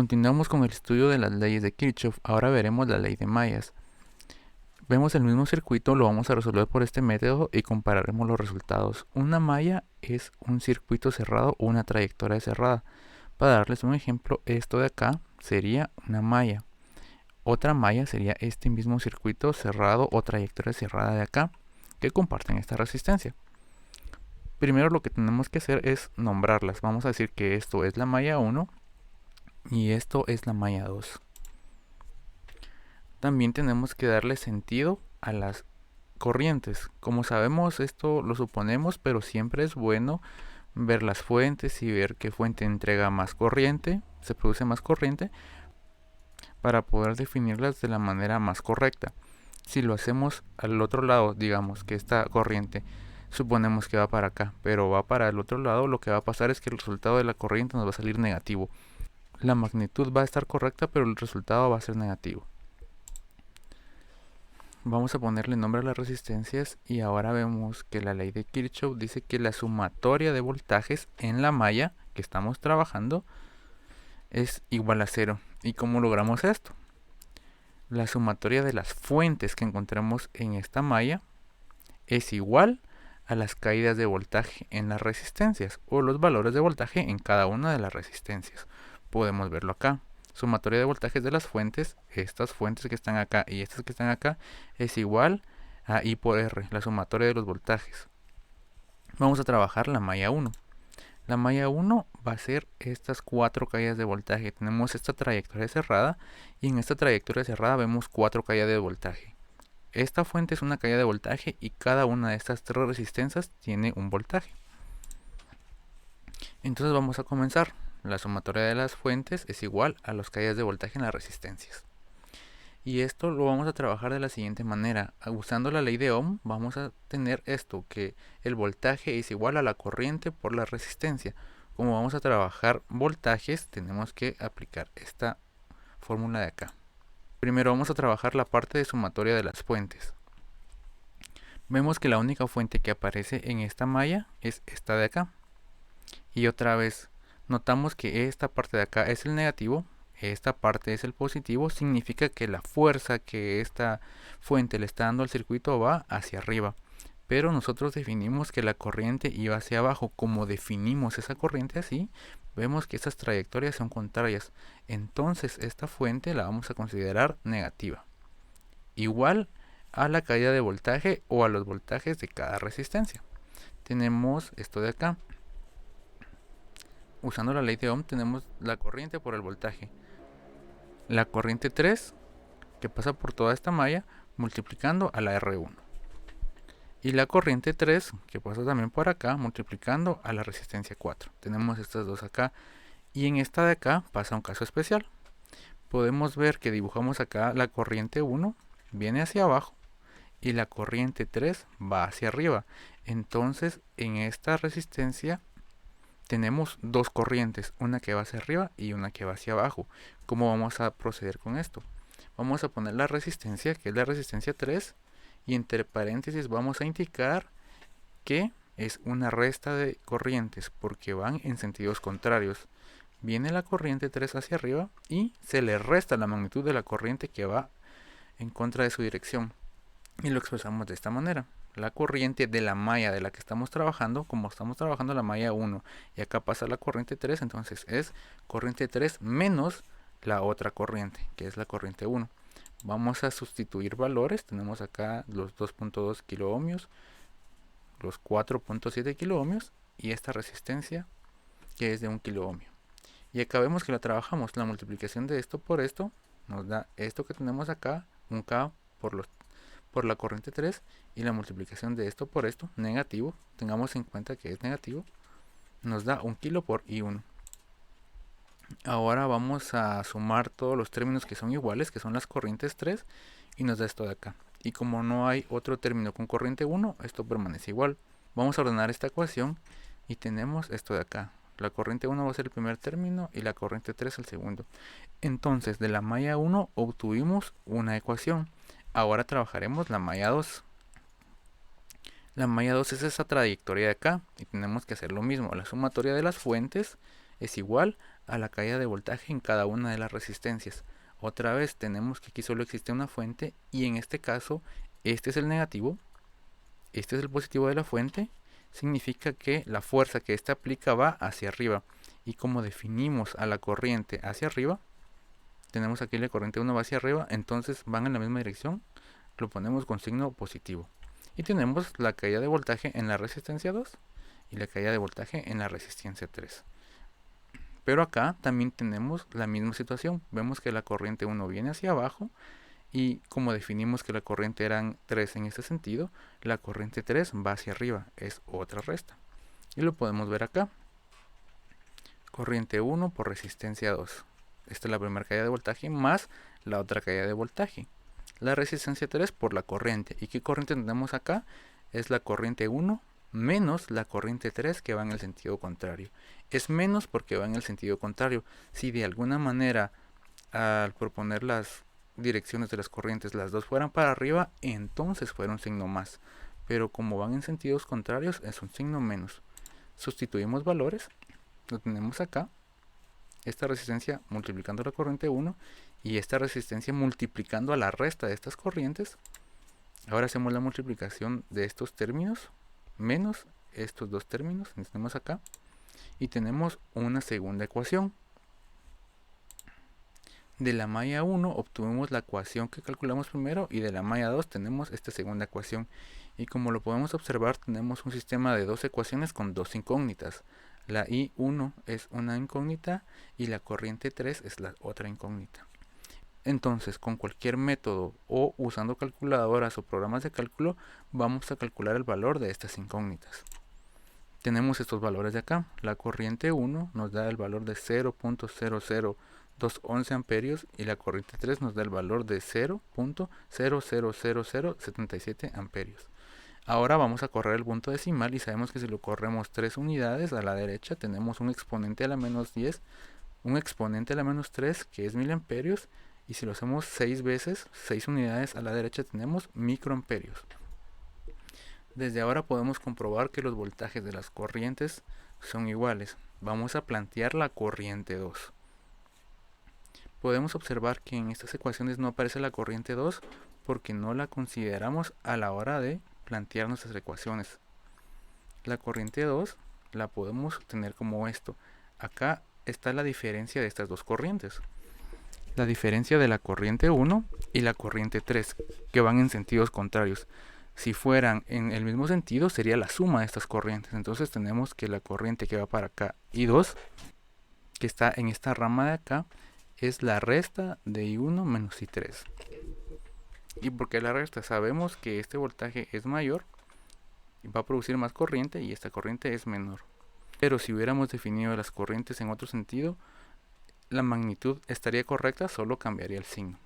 Continuamos con el estudio de las leyes de Kirchhoff. Ahora veremos la ley de mallas. Vemos el mismo circuito, lo vamos a resolver por este método y compararemos los resultados. Una malla es un circuito cerrado o una trayectoria cerrada. Para darles un ejemplo, esto de acá sería una malla. Otra malla sería este mismo circuito cerrado o trayectoria cerrada de acá, que comparten esta resistencia. Primero lo que tenemos que hacer es nombrarlas. Vamos a decir que esto es la malla 1 y esto es la malla 2. También tenemos que darle sentido a las corrientes. Como sabemos, esto lo suponemos, pero siempre es bueno ver las fuentes y ver qué fuente entrega más corriente, se produce más corriente, para poder definirlas de la manera más correcta. Si lo hacemos al otro lado, digamos que esta corriente suponemos que va para acá, pero va para el otro lado, lo que va a pasar es que el resultado de la corriente nos va a salir negativo. La magnitud va a estar correcta, pero el resultado va a ser negativo. Vamos a ponerle nombre a las resistencias y ahora vemos que la ley de Kirchhoff dice que la sumatoria de voltajes en la malla que estamos trabajando es igual a 0. ¿Y cómo logramos esto? La sumatoria de las fuentes que encontramos en esta malla es igual a las caídas de voltaje en las resistencias o los valores de voltaje en cada una de las resistencias. Podemos verlo acá. Sumatoria de voltajes de las fuentes, estas fuentes que están acá y estas que están acá, es igual a I por R, la sumatoria de los voltajes. Vamos a trabajar la malla 1. La malla 1 va a ser estas 4 caídas de voltaje. Tenemos esta trayectoria cerrada y en esta trayectoria cerrada vemos 4 caídas de voltaje. Esta fuente es una caída de voltaje y cada una de estas 3 resistencias tiene un voltaje. Entonces vamos a comenzar. La sumatoria de las fuentes es igual a las caídas de voltaje en las resistencias. Y esto lo vamos a trabajar de la siguiente manera. Usando la ley de Ohm vamos a tener esto, que el voltaje es igual a la corriente por la resistencia. Como vamos a trabajar voltajes, tenemos que aplicar esta fórmula de acá. Primero vamos a trabajar la parte de sumatoria de las fuentes. Vemos que la única fuente que aparece en esta malla es esta de acá. Y otra vez, notamos que esta parte de acá es el negativo, esta parte es el positivo, significa que la fuerza que esta fuente le está dando al circuito va hacia arriba. Pero nosotros definimos que la corriente iba hacia abajo. Como definimos esa corriente así, vemos que estas trayectorias son contrarias. Entonces esta fuente la vamos a considerar negativa. Igual a la caída de voltaje o a los voltajes de cada resistencia. Tenemos esto de acá. Usando la ley de Ohm tenemos la corriente por el voltaje. La corriente 3 que pasa por toda esta malla multiplicando a la R1. Y la corriente 3 que pasa también por acá multiplicando a la resistencia 4. Tenemos estas dos acá. Y en esta de acá pasa un caso especial. Podemos ver que dibujamos acá la corriente 1 viene hacia abajo y la corriente 3 va hacia arriba. Entonces en esta resistencia tenemos dos corrientes, una que va hacia arriba y una que va hacia abajo. ¿Cómo vamos a proceder con esto? Vamos a poner la resistencia, que es la resistencia 3, y entre paréntesis vamos a indicar que es una resta de corrientes, porque van en sentidos contrarios. Viene la corriente 3 hacia arriba y se le resta la magnitud de la corriente que va en contra de su dirección. Y lo expresamos de esta manera. La corriente de la malla de la que estamos trabajando, como estamos trabajando la malla 1 y acá pasa la corriente 3, entonces es corriente 3 menos la otra corriente, que es la corriente 1. Vamos a sustituir valores. Tenemos acá los 2.2 kiloohmios, los 4.7 kiloohmios y esta resistencia que es de 1 kiloohmio. Y acá vemos que la trabajamos. La multiplicación de esto por esto nos da esto que tenemos acá, un K por la corriente 3, y la multiplicación de esto por esto, negativo, tengamos en cuenta que es negativo, nos da 1 kilo por I1. Ahora vamos a sumar todos los términos que son iguales, que son las corrientes 3, y nos da esto de acá. Y como no hay otro término con corriente 1, esto permanece igual. Vamos a ordenar esta ecuación y tenemos esto de acá. La corriente 1 va a ser el primer término y la corriente 3 el segundo. Entonces de la malla 1 obtuvimos una ecuación. Ahora trabajaremos la malla 2. La malla 2 es esa trayectoria de acá y tenemos que hacer lo mismo. La sumatoria de las fuentes es igual a la caída de voltaje en cada una de las resistencias. Otra vez tenemos que aquí solo existe una fuente y en este caso este es el negativo, este es el positivo de la fuente. Significa que la fuerza que ésta aplica va hacia arriba, y como definimos a la corriente hacia arriba, tenemos aquí la corriente 1 va hacia arriba, entonces van en la misma dirección, lo ponemos con signo positivo. Y tenemos la caída de voltaje en la resistencia 2 y la caída de voltaje en la resistencia 3. Pero acá también tenemos la misma situación. Vemos que la corriente 1 viene hacia abajo y como definimos que la corriente eran 3 en este sentido, la corriente 3 va hacia arriba, es otra resta. Y lo podemos ver acá. Corriente 1 por resistencia 2. Esta es la primera caída de voltaje más la otra caída de voltaje. La resistencia 3 por la corriente. ¿Y qué corriente tenemos acá? Es la corriente 1 menos la corriente 3 que va en el sentido contrario. Es menos porque va en el sentido contrario. Si de alguna manera al proponer las direcciones de las corrientes las dos fueran para arriba, entonces fuera un signo más. Pero como van en sentidos contrarios, es un signo menos. Sustituimos valores. Lo tenemos acá. Esta resistencia multiplicando la corriente 1 y esta resistencia multiplicando a la resta de estas corrientes. Ahora hacemos la multiplicación de estos términos menos estos dos términos que tenemos acá y tenemos una segunda ecuación. De la malla 1 obtuvimos la ecuación que calculamos primero y de la malla 2 tenemos esta segunda ecuación. Y como lo podemos observar, tenemos un sistema de dos ecuaciones con dos incógnitas. La I1 es una incógnita y la corriente 3 es la otra incógnita. Entonces, con cualquier método o usando calculadoras o programas de cálculo, vamos a calcular el valor de estas incógnitas. Tenemos estos valores de acá. La corriente 1 nos da el valor de 0.00211 amperios y la corriente 3 nos da el valor de 0.000077 amperios. Ahora vamos a correr el punto decimal y sabemos que si lo corremos 3 unidades a la derecha tenemos un exponente a la menos 10, un exponente a la menos 3 que es miliamperios, y si lo hacemos 6 veces, 6 unidades a la derecha tenemos microamperios. Desde ahora podemos comprobar que los voltajes de las corrientes son iguales. Vamos a plantear la corriente 2. Podemos observar que en estas ecuaciones no aparece la corriente 2 porque no la consideramos a la hora de plantear nuestras ecuaciones. La corriente 2 la podemos tener como esto. Acá está la diferencia de estas dos corrientes. La diferencia de la corriente 1 y la corriente 3, que van en sentidos contrarios. Si fueran en el mismo sentido, sería la suma de estas corrientes. Entonces tenemos que la corriente que va para acá, I2, que está en esta rama de acá, es la resta de I1 menos I3. ¿Y por qué la resta? Sabemos que este voltaje es mayor y va a producir más corriente y esta corriente es menor. Pero si hubiéramos definido las corrientes en otro sentido, la magnitud estaría correcta, solo cambiaría el signo.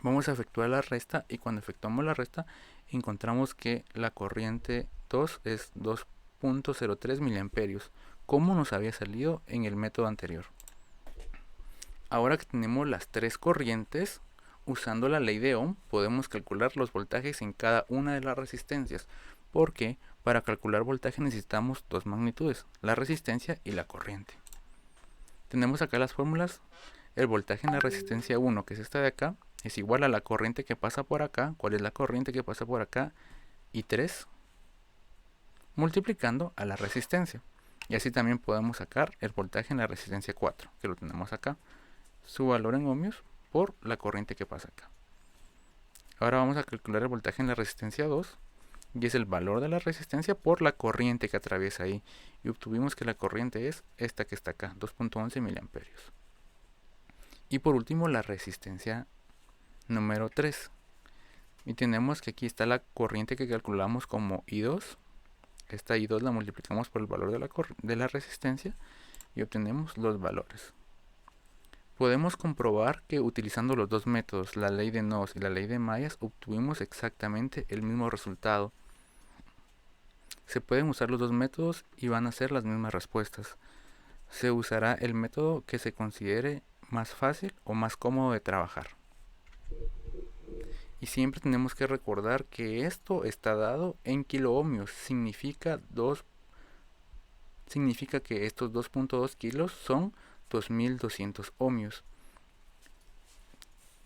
Vamos a efectuar la resta y cuando efectuamos la resta encontramos que la corriente 2 es 2.03 miliamperios, como nos había salido en el método anterior. Ahora que tenemos las tres corrientes, usando la ley de Ohm podemos calcular los voltajes en cada una de las resistencias, porque para calcular voltaje necesitamos dos magnitudes, la resistencia y la corriente. Tenemos acá las fórmulas. El voltaje en la resistencia 1, que es esta de acá, es igual a la corriente que pasa por acá. ¿Cuál es la corriente que pasa por acá? I3 multiplicando a la resistencia. Y así también podemos sacar el voltaje en la resistencia 4, que lo tenemos acá, su valor en ohmios por la corriente que pasa acá. Ahora vamos a calcular el voltaje en la resistencia 2, y es el valor de la resistencia por la corriente que atraviesa ahí. Y obtuvimos que la corriente es esta que está acá, 2.11 miliamperios. Y por último la resistencia número 3. Y tenemos que aquí está la corriente que calculamos como I2. Esta I2 la multiplicamos por el valor de la resistencia y obtenemos los valores. Podemos comprobar que utilizando los dos métodos, la ley de nodos y la ley de mallas, obtuvimos exactamente el mismo resultado. Se pueden usar los dos métodos y van a ser las mismas respuestas. Se usará el método que se considere más fácil o más cómodo de trabajar. Y siempre tenemos que recordar que esto está dado en kiloohmios. Significa que estos 2.2 kilos son 2200 ohmios.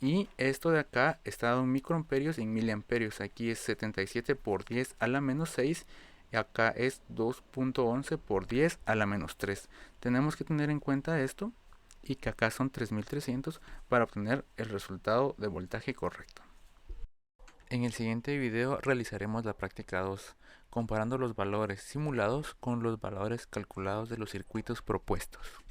Y esto de acá está dado en microamperios y en miliamperios. Aquí es 77 por 10 a la menos 6 y acá es 2.11 por 10 a la menos 3. Tenemos que tener en cuenta esto y que acá son 3300 para obtener el resultado de voltaje correcto. En el siguiente video realizaremos la práctica 2, comparando los valores simulados con los valores calculados de los circuitos propuestos.